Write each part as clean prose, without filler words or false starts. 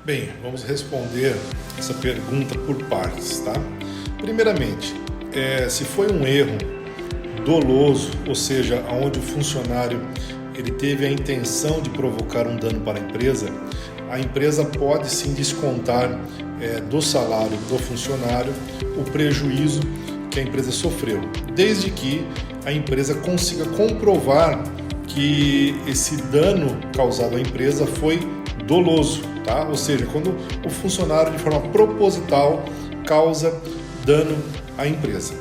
Bem, vamos responder essa pergunta por partes, tá? Primeiramente, se foi um erro doloso, ou seja, onde o funcionário ele teve a intenção de provocar um dano para a empresa pode sim descontar do salário do funcionário o prejuízo que a empresa sofreu, desde que a empresa consiga comprovar que esse dano causado à empresa foi doloso, tá? Ou seja, quando o funcionário de forma proposital causa dano à empresa.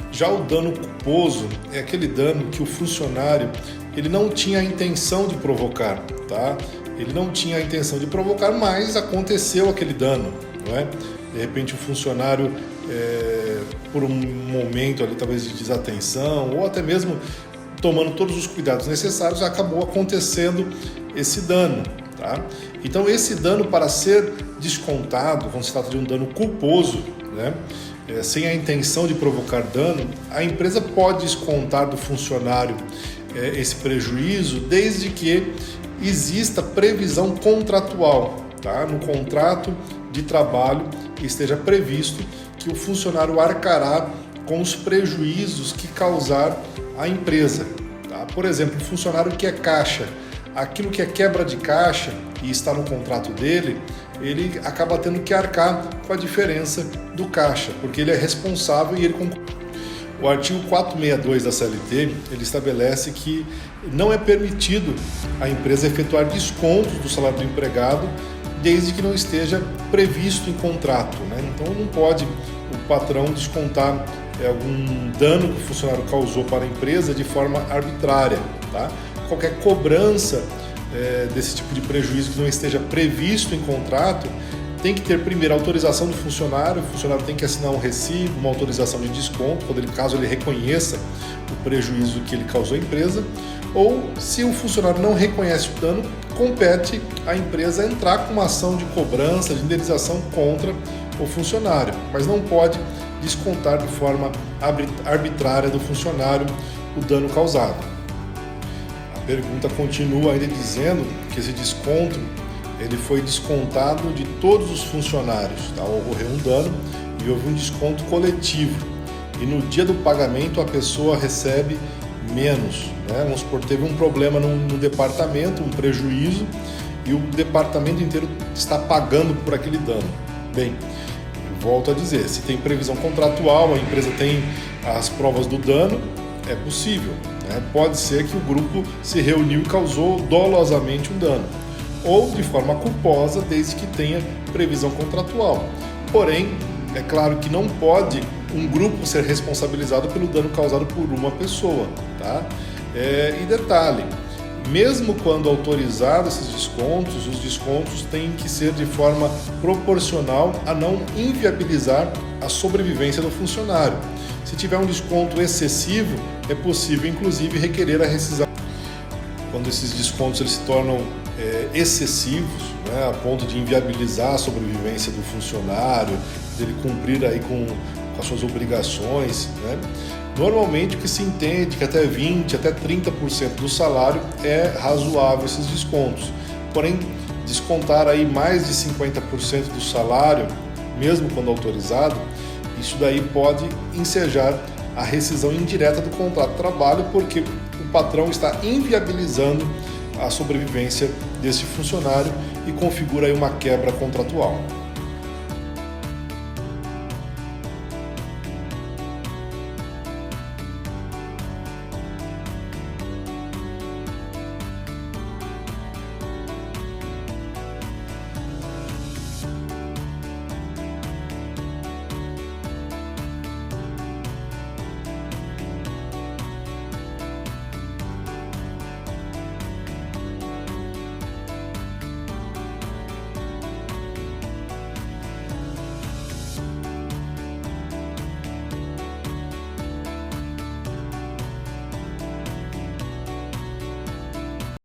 Já o dano culposo é aquele dano que o funcionário ele não tinha a intenção de provocar, tá? Ele não tinha a intenção de provocar, mas aconteceu aquele dano, não é? De repente o funcionário, por um momento ali talvez de desatenção ou até mesmo tomando todos os cuidados necessários, acabou acontecendo esse dano, tá? Então esse dano, para ser descontado, quando se trata de um dano culposo, né, sem a intenção de provocar dano, a empresa pode descontar do funcionário esse prejuízo, desde que exista previsão contratual, tá? No contrato de trabalho esteja previsto que o funcionário arcará com os prejuízos que causar à empresa, tá? Por exemplo, o funcionário que é caixa, aquilo que é quebra de caixa e está no contrato dele, ele acaba tendo que arcar com a diferença do caixa, porque ele é responsável e ele concorda. O artigo 462 da CLT, ele estabelece que não é permitido a empresa efetuar descontos do salário do empregado desde que não esteja previsto em contrato, né? Então não pode o patrão descontar algum dano que o funcionário causou para a empresa de forma arbitrária, tá? Qualquer cobrança desse tipo de prejuízo que não esteja previsto em contrato tem que ter primeiro a autorização do funcionário. O funcionário tem que assinar um recibo, uma autorização de desconto, caso ele reconheça o prejuízo que ele causou à empresa, ou se o funcionário não reconhece o dano, compete à empresa entrar com uma ação de cobrança, de indenização contra o funcionário, mas não pode descontar de forma arbitrária do funcionário o dano causado. A pergunta continua ainda dizendo que esse desconto ele foi descontado de todos os funcionários, tá? Ocorreu um dano e houve um desconto coletivo, e no dia do pagamento a pessoa recebe menos, né? Vamos supor, teve um problema no departamento, um prejuízo, e o departamento inteiro está pagando por aquele dano. Bem, volto a dizer, se tem previsão contratual, a empresa tem as provas do dano, é possível, né? Pode ser que o grupo se reuniu e causou dolosamente um dano, ou de forma culposa, desde que tenha previsão contratual. Porém, é claro que não pode um grupo ser responsabilizado pelo dano causado por uma pessoa, tá? E detalhe, mesmo quando autorizados esses descontos, os descontos têm que ser de forma proporcional a não inviabilizar a sobrevivência do funcionário. Se tiver um desconto excessivo, é possível inclusive requerer a rescisão. Quando esses descontos eles se tornam excessivos, né, a ponto de inviabilizar a sobrevivência do funcionário, dele cumprir aí com as suas obrigações, né? Normalmente o que se entende que até 20%, até 30% do salário é razoável esses descontos. Porém, descontar aí mais de 50% do salário, mesmo quando autorizado, isso daí pode ensejar a rescisão indireta do contrato de trabalho, porque o patrão está inviabilizando a sobrevivência desse funcionário e configura aí uma quebra contratual.